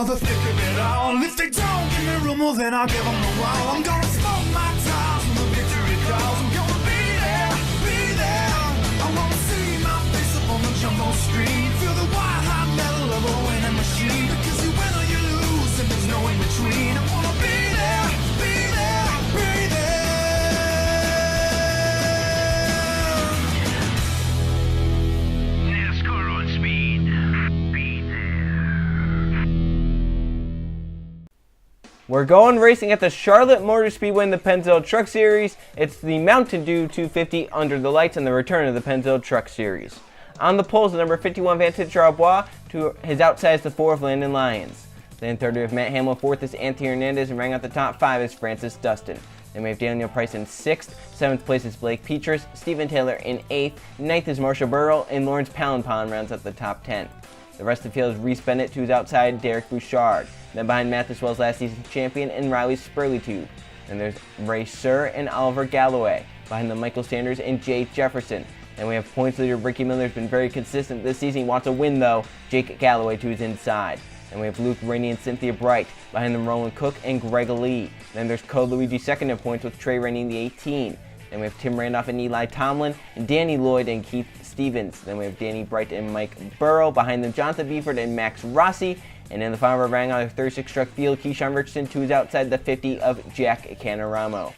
for the thick of it all. If they don't give me room, well then I'll give them a wall. I'm gonna smoke my tires when the victory calls. I'm gonna be there, be there. I wanna see my face up on the jumbo screen. Feel the white hot metal of a winning machine. Because you win or you lose and there's no in between. I wanna be there, be there, be there. NASCAR on speed. Be there. We're going racing at the Charlotte Motor Speedway in the Pennzoil Truck Series. It's the Mountain Dew 250 Under the Lights and the return of the Pennzoil Truck Series. On the poles, the number 51 Vantage Charbois, to his outside is the 4 of Landon Lyons. Then third we have Matt Hamill, fourth is Anthony Hernandez, and rounding out the top 5 is Francis Dustin. Then we have Daniel Price in 6th, 7th place is Blake Petrus, Stephen Taylor in 8th, 9th is Marshall Burrell, and Lawrence Pallenpon rounds out the top 10. The rest of the field is Reese Bennett, to his outside, Derek Bouchard. Then behind Matt Wells, last season's champion, and Riley Spurley-Tube. Then there's Ray Sir and Oliver Galloway. Behind them, Michael Sanders and Jay Jefferson. Then we have points leader Ricky Miller, has been very consistent this season. He wants a win though. Jake Galloway to his inside. Then we have Luke Rainey and Cynthia Bright. Behind them, Roland Cook and Greg Lee. Then there's Code Luigi second in points with Trey Rainey in the 18. Then we have Tim Randolph and Eli Tomlin, and Danny Lloyd and Keith Stevens. Then we have Danny Bright and Mike Burrow. Behind them, Jonathan Beeford and Max Rossi. And in the final round on the 36 truck field, Keyshawn Richardson, to his outside, the 50 of Jack Canaramo.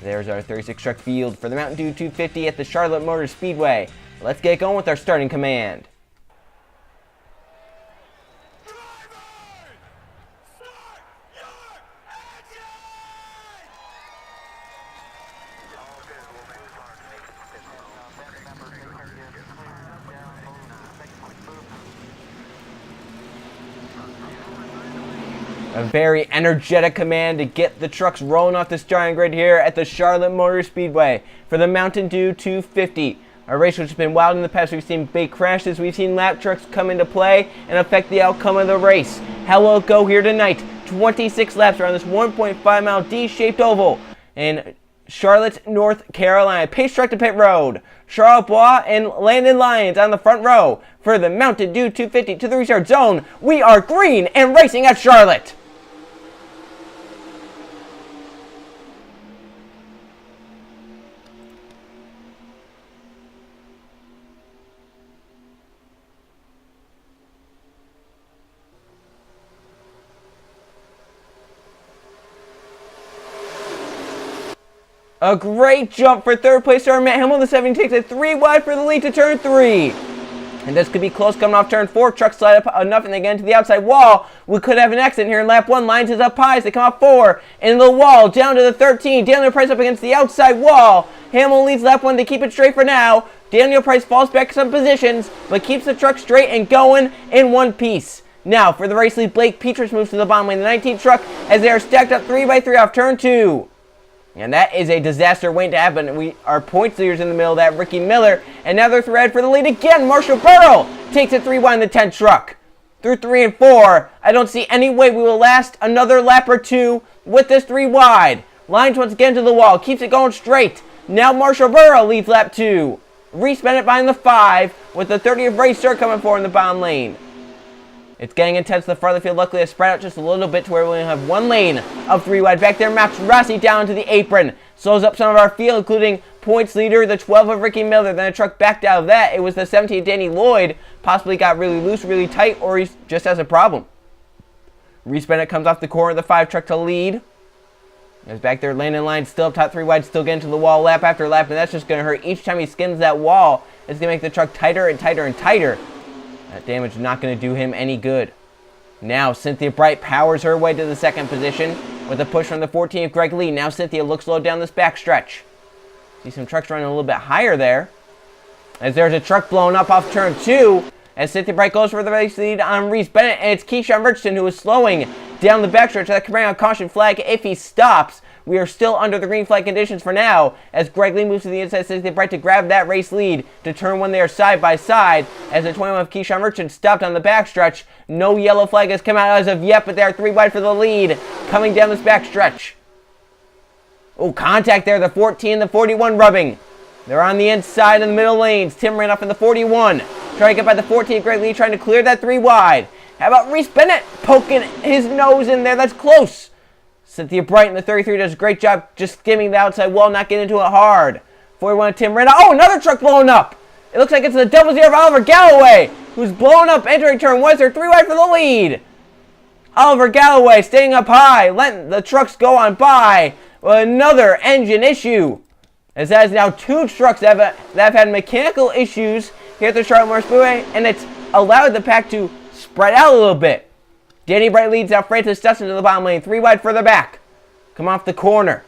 There's our 36 truck field for the Mountain Dew 250 at the Charlotte Motor Speedway. Let's get going with our starting command. A very energetic command to get the trucks rolling off the starting grid here at the Charlotte Motor Speedway for the Mountain Dew 250. A race which has been wild in the past. We've seen big crashes, we've seen lap trucks come into play and affect the outcome of the race. How will it go here tonight? 26 laps around this 1.5 mile D-shaped oval in Charlotte, North Carolina. Pace truck to pit road. Charles Bois and Landon Lyons on the front row for the Mountain Dew 250 to the restart zone. We are green and racing at Charlotte. A great jump for third place star Matt Hamill. The 70 takes it 3 wide for the lead to turn 3. And this could be close coming off turn 4. Trucks slide up enough and they get into the outside wall. We could have an accident here in lap 1. Lyons is up high as they come off 4. Into the wall, down to the 13. Daniel Price up against the outside wall. Hamill leads lap 1. They keep it straight for now. Daniel Price falls back some positions, but keeps the truck straight and going in one piece. Now, for the race lead, Blake Petrus moves to the bottom lane. The 19 truck as they are stacked up 3 by 3 off turn 2. And that is a disaster waiting to happen. We are points leaders in the middle of that, Ricky Miller. And now they're thread for the lead again. Marshall Burrell takes it 3 wide in the 10 truck. Through 3 and 4, I don't see any way we will last another lap or 2 with this 3 wide. Lyons once again to the wall, keeps it going straight. Now Marshall Burrell leads lap 2. Reese Bennett behind the 5 with the 30 of Ray Sir coming forward in the bottom lane. It's getting intense to the front of the field. Luckily, I spread out just a little bit to where we only have 1 lane of 3 wide. Back there, Max Rossi down to the apron. Slows up some of our field, including points leader, the 12 of Ricky Miller. Then a truck backed out of that. It was the 17 of Danny Lloyd. Possibly got really loose, really tight, or he just has a problem. Reese Bennett comes off the corner of the 5 truck to lead. There's back there, Landon Lyons still up top 3 wide, still getting to the wall lap after lap, and that's just going to hurt. Each time he skims that wall, it's going to make the truck tighter and tighter and tighter. That damage is not going to do him any good. Now Cynthia Bright powers her way to the 2nd position with a push from the 14 of Greg Lee. Now Cynthia looks low down this backstretch. See some trucks running a little bit higher there. As there's a truck blowing up off turn 2. As Cynthia Bright goes for the race lead on Reese Bennett. And it's Keyshawn Richardson who is slowing down the backstretch. That could bring out caution flag if he stops. We are still under the green flag conditions for now, as Greg Lee moves to the inside, Cynthia Bright to grab that race lead to turn 1 there side by side, as the 21 of Keyshawn Richardson stopped on the backstretch. No yellow flag has come out as of yet, but they are 3 wide for the lead, coming down this backstretch. Oh, contact there, the 14 and the 41 rubbing. They're on the inside in the middle lanes. Tim ran up in the 41. Trying to get by the 14, Greg Lee trying to clear that 3 wide. How about Reese Bennett poking his nose in there? That's close. Cynthia Bright in the 33 does a great job just skimming the outside wall, not getting into it hard. 41 Tim Randall. Oh, another truck blowing up. It looks like it's the double zero of Oliver Galloway, who's blowing up entering turn 1. They're 3 wide for the lead. Oliver Galloway staying up high, letting the trucks go on by. Well, another engine issue. As that is now 2 trucks that have had mechanical issues here at the Charlotte Motor Speedway, and it's allowed the pack to spread out a little bit. Danny Bright leads out Francis Dustin to the bottom lane, 3 wide further back. Come off the corner.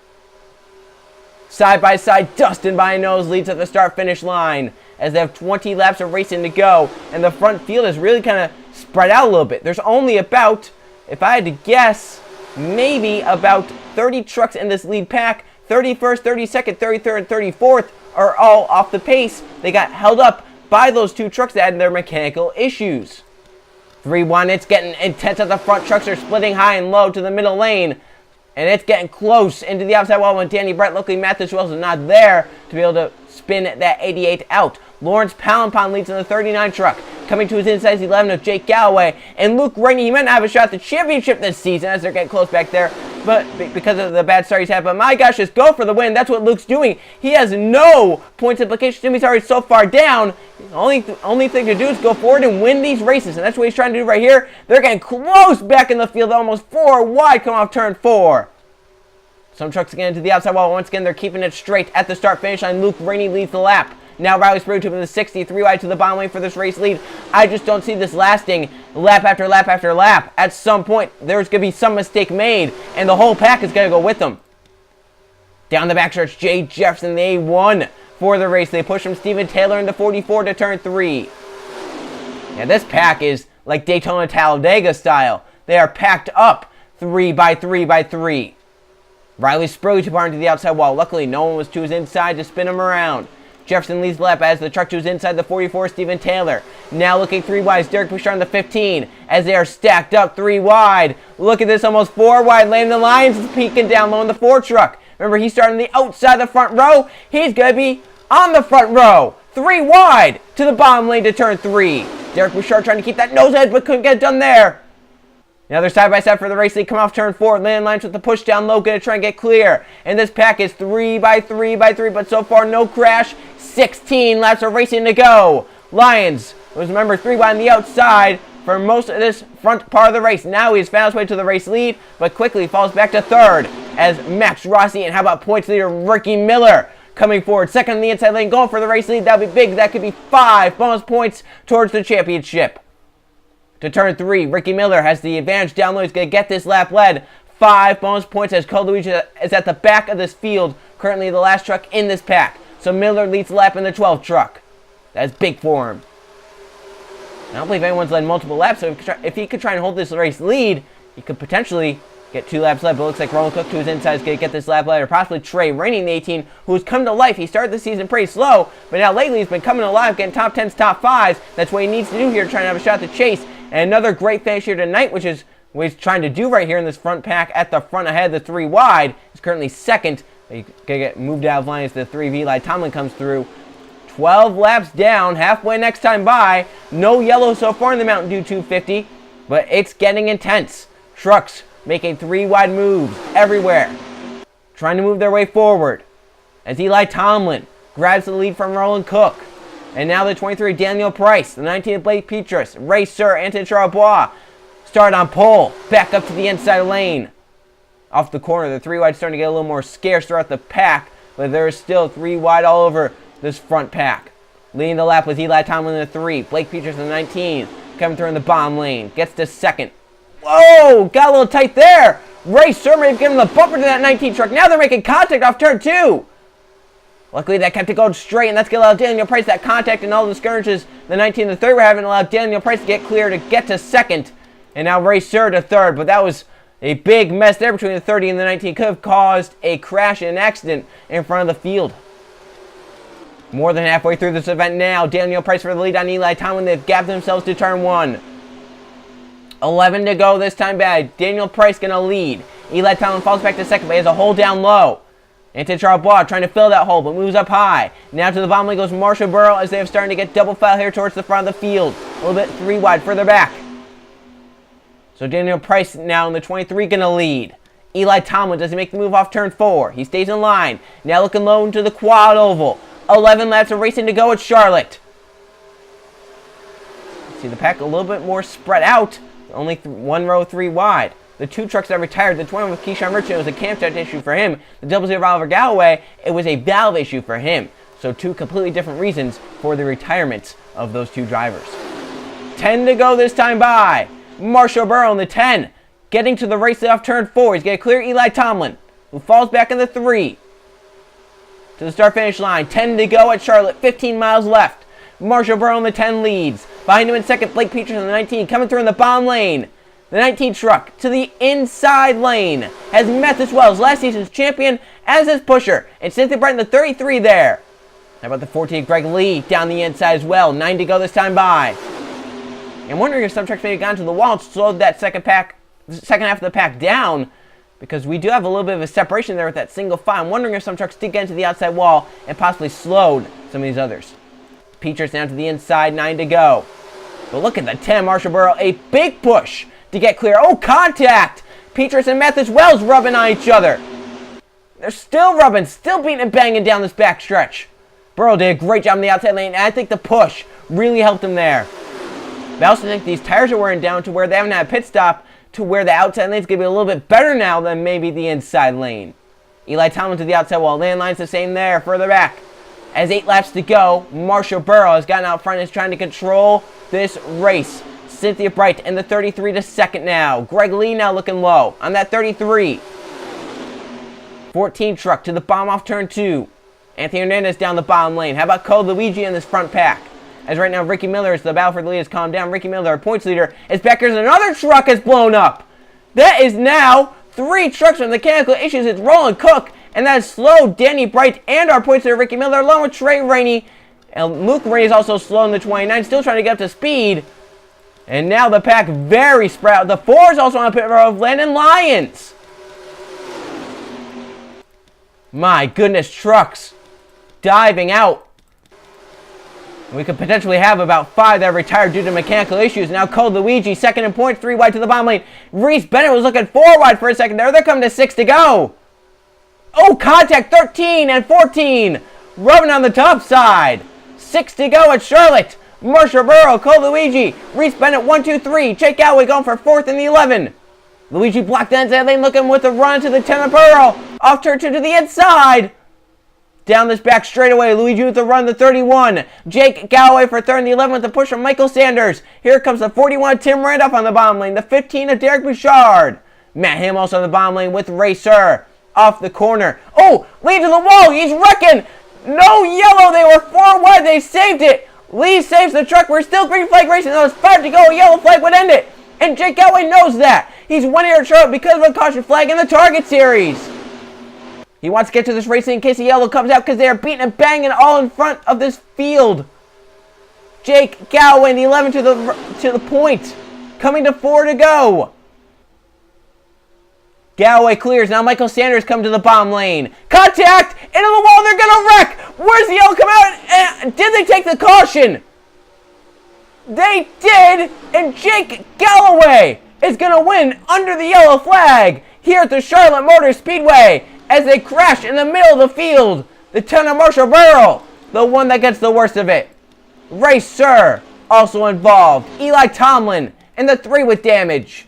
Side by side, Dustin by a nose leads at the start-finish line as they have 20 laps of racing to go, and the front field is really kind of spread out a little bit. There's only about, if I had to guess, maybe about 30 trucks in this lead pack. 31st, 32nd, 33rd, and 34th are all off the pace. They got held up by those 2 trucks that had their mechanical issues. 3-1, it's getting intense at the front. Trucks are splitting high and low to the middle lane. And it's getting close into the outside wall when Danny Bright, luckily Mathis Wells is not there to be able to spin that 88 out. Lawrence Pallenpon leads in the 39 truck. Coming to his inside 11 of Jake Galloway. And Luke Rainey, he might not have a shot at the championship this season as they're getting close back there, but because of the bad start he's had. But my gosh, just go for the win. That's what Luke's doing. He has no points implications to him. He's already so far down. The only thing to do is go forward and win these races, and that's what he's trying to do right here. They're getting close back in the field, almost 4 wide, come off turn 4. Some trucks again to the outside wall. Once again, they're keeping it straight at the start-finish line. Luke Rainey leads the lap. Now Riley Sprue in the 63 wide to the bottom lane for this race lead. I just don't see this lasting lap after lap after lap. At some point, there's going to be some mistake made, and the whole pack is going to go with them. Down the backstretch, Jay Jefferson, the A1 for the race. They push from Steven Taylor in the 44 to turn 3. Yeah, this pack is like Daytona Talladega style. They are packed up 3 by 3 by 3. Riley Sprue to bar into the outside wall. Luckily, no one was to his inside to spin him around. Jefferson leads the lap as the truck to his inside the 44, Steven Taylor. Now looking 3 wide, Derek Bouchard on the 15 as they are stacked up 3 wide. Look at this, almost 4 wide. Landon Lyons is peeking down low in the 4 truck. Remember, he's starting the outside of the front row. He's going to be on the front row. 3 wide to the bottom lane to turn 3. Derek Bouchard trying to keep that nose edge but couldn't get it done there. Now they're side by side for the race. They come off turn 4. Landon Lyons with the push down low, going to try and get clear. And this pack is 3 by 3 by 3, but so far no crash. 16 laps of racing to go. Lyons was, remember, 3 wide on the outside for most of this front part of the race. Now he's found his way to the race lead, but quickly falls back to 3rd as Max Rossi, and how about points leader Ricky Miller coming forward. 2nd on the inside lane, going for the race lead. That would be big. That could be 5 bonus points towards the championship. To turn 3, Ricky Miller has the advantage down low. He's going to get this lap led. 5 bonus points as Cole Luigi is at the back of this field, currently the last truck in this pack. So Miller leads the lap in the 12th truck. That's big for him. I don't believe anyone's led multiple laps, so if he could try and hold this race lead, he could potentially get 2 laps led. But it looks like Roland Cook to his inside is going to get this lap led, or possibly Trey Rainey in the 18, who's come to life. He started the season pretty slow, but now lately he's been coming alive, getting top 10s, top 5s. That's what he needs to do here, trying to have a shot to chase. And another great finish here tonight, which is what he's trying to do right here in this front pack at the front ahead, the 3 wide. He's currently 2nd. He's going to get moved out of line as the 3V. Eli Tomlin comes through. 12 laps down, halfway next time by. No yellow so far in the Mountain Dew 250, but it's getting intense. Trucks making 3 wide moves everywhere, trying to move their way forward as Eli Tomlin grabs the lead from Roland Cook. And now the 23 Daniel Price, the 19 Blake Petrus, Ray Sir, Anton Charlebois start on pole, back up to the inside lane. Off the corner, the 3 wide starting to get a little more scarce throughout the pack, but there's still 3 wide all over this front pack. Leading the lap was Eli Tomlin in the 3, Blake Petrus in the 19, coming through in the bottom lane, gets to 2nd. Whoa, got a little tight there. Ray Sir may have given the bumper to that 19 truck. Now they're making contact off turn 2. Luckily, that kept it going straight, and that's going to allow Daniel Price that contact, and all the skirmishes the 19 and the 3 were having allowed Daniel Price to get clear to get to 2nd, and now Ray Sir to 3rd. But that was a big mess there between the 30 and the 19. Could have caused a crash and an accident in front of the field. More than halfway through this event now. Daniel Price for the lead on Eli Tomlin. They've gapped themselves to turn 1. 11 to go this time bad. Daniel Price going to lead. Eli Tomlin falls back to 2nd, but he has a hole down low. Anton Charlebois trying to fill that hole, but moves up high. Now to the bottom lane goes Marshall Burrow as they have started to get double foul here towards the front of the field. A little bit 3 wide further back. So Daniel Price now in the 23 going to lead. Eli Tomlin doesn't make the move off turn 4. He stays in line. Now looking low into the quad oval. 11 laps of racing to go at Charlotte. See the pack a little bit more spread out. Only one row 3 wide. The 2 trucks that retired, the 21 with Keyshawn Merchant was a camshaft issue for him. The 00 Oliver Galloway, it was a valve issue for him. So 2 completely different reasons for the retirements of those 2 drivers. 10 to go this time by. Marshall Burrow in the 10. Getting to the race off turn 4. He's going to clear Eli Tomlin, who falls back in the 3. To the start-finish line. 10 to go at Charlotte. 15 miles left. Marshall Burrow in the 10 leads. Behind him in second, Blake Peterson in the 19. Coming through in the bottom lane. The 19 truck to the inside lane. Has Mathis Wells, last season's champion, as his pusher. And Cynthia Bright in the 33 there. How about the 14, Greg Lee, down the inside as well. 9 to go this time by. I'm wondering if some trucks may have gone to the wall and slowed that second half of the pack down, because we do have a little bit of a separation there with that single file. I'm wondering if some trucks did get into the outside wall and possibly slowed some of these others. Peters down to the inside, 9 to go. But look at the 10, Marshall Burrow, a big push to get clear. Oh, contact! Peters and Mathis Wells rubbing on each other. They're still rubbing, still beating and banging down this back stretch. Burrow did a great job in the outside lane, and I think the push really helped him there. But I also think these tires are wearing down to where they haven't had a pit stop, to where the outside lane's going to be a little bit better now than maybe the inside lane. Eli Tomlin to the outside wall. Landline's the same there, further back. As 8 laps to go, Marshall Burrow has gotten out front and is trying to control this race. Cynthia Bright in the 33 to second now. Greg Lee now looking low on that 33. 14 truck to the bottom off turn 2. Anthony Hernandez down the bottom lane. How about Code Luigi in this front pack? As right now, Ricky Miller, as the battle for the lead has calmed down. Ricky Miller, our points leader, is back. Here's another truck has blown up. That is now 3 trucks with mechanical issues. It's Roland Cook, and that has slowed Danny Bright and our points leader, Ricky Miller, along with Trey Rainey. And Luke Rainey is also slow in the 29, still trying to get up to speed. And now the pack very spread out. The 4 is also on the pit row of Landon Lyons. My goodness, trucks diving out. We could potentially have about 5 that retired due to mechanical issues. Now Code Luigi, second in points, 3 wide to the bottom lane. Reese Bennett was looking 4 wide for a second there. They're coming to 6 to go. Oh, contact, 13 and 14. Rubbing on the top side. 6 to go at Charlotte. Marshall Burrow, Code Luigi. Reese Bennett, 1, 2, 3. Jake Galloway going for 4th in the 11. Luigi blocked the inside lane, looking with a run to the 10 of Burrow. Off turn 2 to the inside. Down this back straightaway, Luigi with the run, the 31. Jake Galloway for 3rd in the 11 with the push from Michael Sanders. Here comes the 41 Tim Randolph on the bottom lane. The 15 of Derek Bouchard. Matt Ham also on the bottom lane with Racer. Off the corner. Oh, lead to the wall. He's wrecking. No yellow. They were 4 wide. They saved it. Lee saves the truck. We're still green flag racing. There was 5 to go. A yellow flag would end it. And Jake Galloway knows that. He's 1 here at Charlotte because of a caution flag in the Target Series. He wants to get to this racing in case the yellow comes out, because they are beating and banging all in front of this field. Jake Galloway in the 11 to the point. Coming to 4 to go. Galloway clears. Now Michael Sanders come to the bottom lane. Contact! Into the wall. They're going to wreck. Where's the yellow come out? And did they take the caution? They did. And Jake Galloway is going to win under the yellow flag here at the Charlotte Motor Speedway, as they crash in the middle of the field. The 10 of Marshall Burrow, the one that gets the worst of it. Racer also involved. Eli Tomlin in the 3 with damage.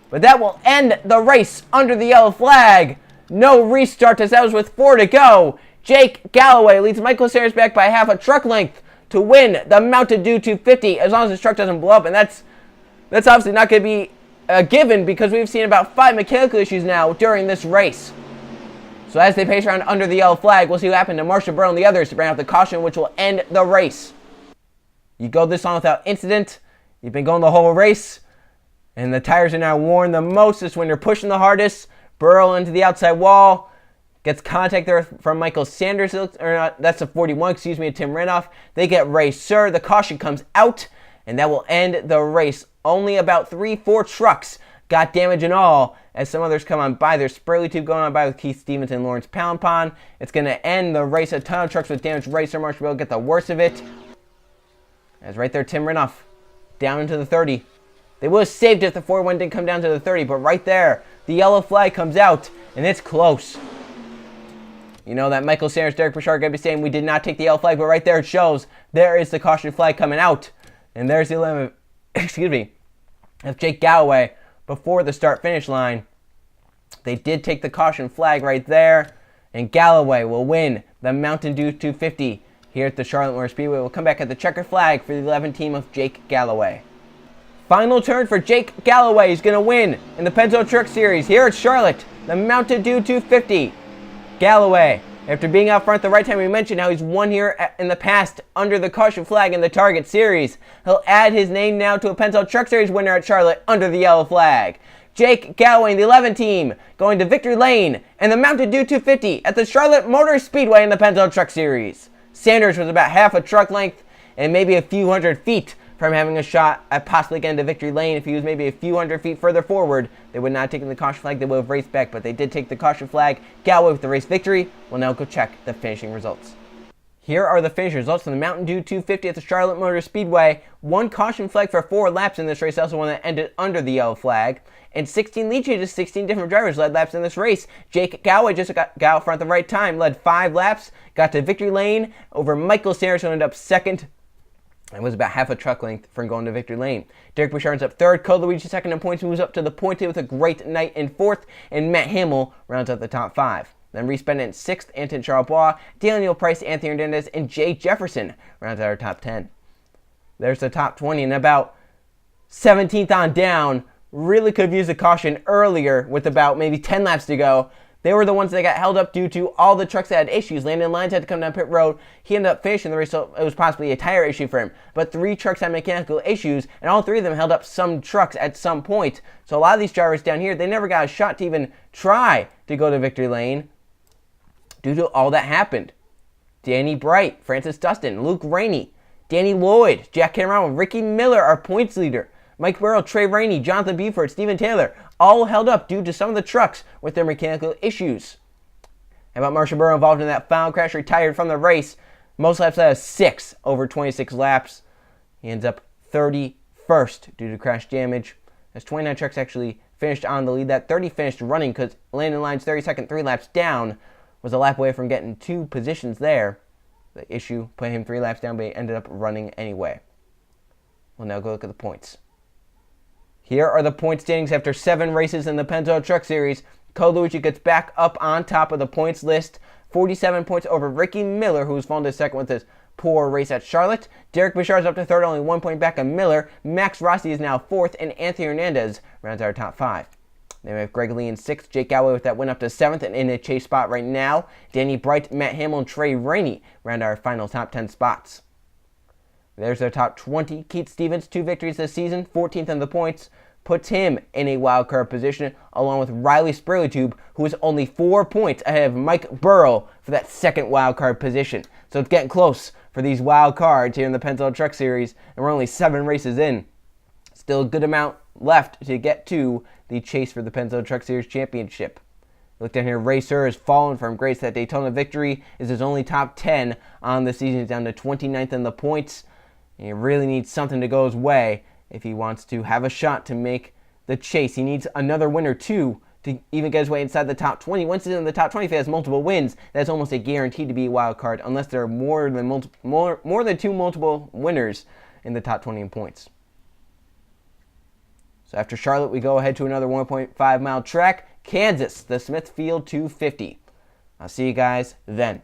But that will end the race under the yellow flag. No restart as that was with 4 to go. Jake Galloway leads Michael Sanders back by half a truck length to win the Mountain Dew 250, as long as his truck doesn't blow up. And that's obviously not going to be a given, because we've seen about 5 mechanical issues now during this race. So as they pace around under the yellow flag, we'll see what happened to Marshall Burrow and the others to bring out the caution, which will end the race. You go this long without incident. You've been going the whole race, and the tires are now worn the most. Is when you're pushing the hardest. Burrow into the outside wall. Gets contact there from Michael Sanders. That's a 41, excuse me, Tim Randolph. They get Racer. The caution comes out, and that will end the race. Only about 3-4 trucks got damage in all, as some others come on by. There's Spurley Tube going on by with Keith Stevens and Lawrence Palanpon. It's going to end the race. A ton of trucks with damage. Racer Marshall Burrow get the worst of it. As right there, Tim Randolph down into the 30. They would have saved it if the 41 didn't come down to the 30, but right there, the yellow flag comes out, and it's close. You know that Michael Sanders, Derek Bouchard are going to be saying we did not take the yellow flag, but right there it shows there is the caution flag coming out. And there's the 11, of Jake Galloway before the start-finish line. They did take the caution flag right there, and Galloway will win the Mountain Dew 250 here at the Charlotte Motor Speedway. We'll come back at the checkered flag for the 11 team of Jake Galloway. Final turn for Jake Galloway. He's going to win in the Pennzoil Truck Series here at Charlotte, the Mountain Dew 250. Galloway, after being out front the right time, we mentioned how he's won here in the past under the caution flag in the Target Series. He'll add his name now to a Pennzoil Truck Series winner at Charlotte under the yellow flag. Jake Galloway and the 11 team going to victory lane and the Mountain Dew 250 at the Charlotte Motor Speedway in the Pennzoil Truck Series. Sanders was about half a truck length and maybe a few hundred feet from having a shot at possibly getting to victory lane. If he was maybe a few hundred feet further forward, they would not have taken the caution flag. They would have raced back, but they did take the caution flag. Galloway with the race victory. We'll now go check the finishing results. Here are the finish results from the Mountain Dew 250 at the Charlotte Motor Speedway. 1 caution flag for 4 laps in this race, also one that ended under the yellow flag. And 16 lead changes, 16 different drivers led laps in this race. Jake Galloway just got out front at the right time, led 5 laps, got to victory lane over Michael Sanders, who ended up second. It was about half a truck length from going to victory lane. Derek Bouchard's up third. Cole Luigi second in points, moves up to the point with a great night in fourth. And Matt Hamill rounds out the top 5. Then Reese Bennett in sixth. Anton Charles, Daniel Price, Anthony Hernandez, and Jay Jefferson rounds out our top 10. There's the top 20. And about 17th on down, really could have used a caution earlier with about maybe 10 laps to go. They were the ones that got held up due to all the trucks that had issues. Landon Lyons had to come down pit road. He ended up finishing the race, so it was possibly a tire issue for him. But 3 trucks had mechanical issues, and all 3 of them held up some trucks at some point. So a lot of these drivers down here, they never got a shot to even try to go to victory lane due to all that happened. Danny Bright, Francis Dustin, Luke Rainey, Danny Lloyd, Jack Cameron, Ricky Miller, our points leader, Mike Burrow, Trey Rainey, Jonathan Buford, Steven Taylor, all held up due to some of the trucks with their mechanical issues. How about Marshall Burrow involved in that final crash, retired from the race? Most laps out of 6 over 26 laps. He ends up 31st due to crash damage. As 29 trucks actually finished on the lead. That 30 finished running because Landon Lyons 32nd, 3 laps down, was a lap away from getting 2 positions there. The issue put him 3 laps down, but he ended up running anyway. We'll now go look at the points. Here are the point standings after 7 races in the Pennzoil Truck Series. Cole Luigi gets back up on top of the points list. 47 points over Ricky Miller, who's fallen to second with his poor race at Charlotte. Derek Bouchard's up to third, only 1 point back of Miller. Max Rossi is now 4th, and Anthony Hernandez rounds our top 5. Then we have Greg Lee in 6th. Jake Galloway with that win up to 7th and in a chase spot right now. Danny Bright, Matt Hamill, and Trey Rainey round our final top 10 spots. There's our top 20. Keith Stevens, 2 victories this season, 14th in the points. Puts him in a wild card position, along with Riley Spurleytube, who is only 4 points ahead of Mike Burrow for that second wild card position. So it's getting close for these wild cards here in the Pennzoil Truck Series, and we're only 7 races in. Still a good amount left to get to the chase for the Pennzoil Truck Series Championship. Look down here, Racer has fallen from grace. That Daytona victory is his only top 10 on the season. He's down to 29th in the points, and he really needs something to go his way if he wants to have a shot to make the chase. He needs another win or 2 to even get his way inside the top 20. Once he's in the top 20, if he has multiple wins, that's almost a guarantee to be a wild card, unless there are more than 2 multiple winners in the top 20 in points. So after Charlotte, we go ahead to another 1.5 mile track, Kansas, the Smithfield 250. I'll see you guys then.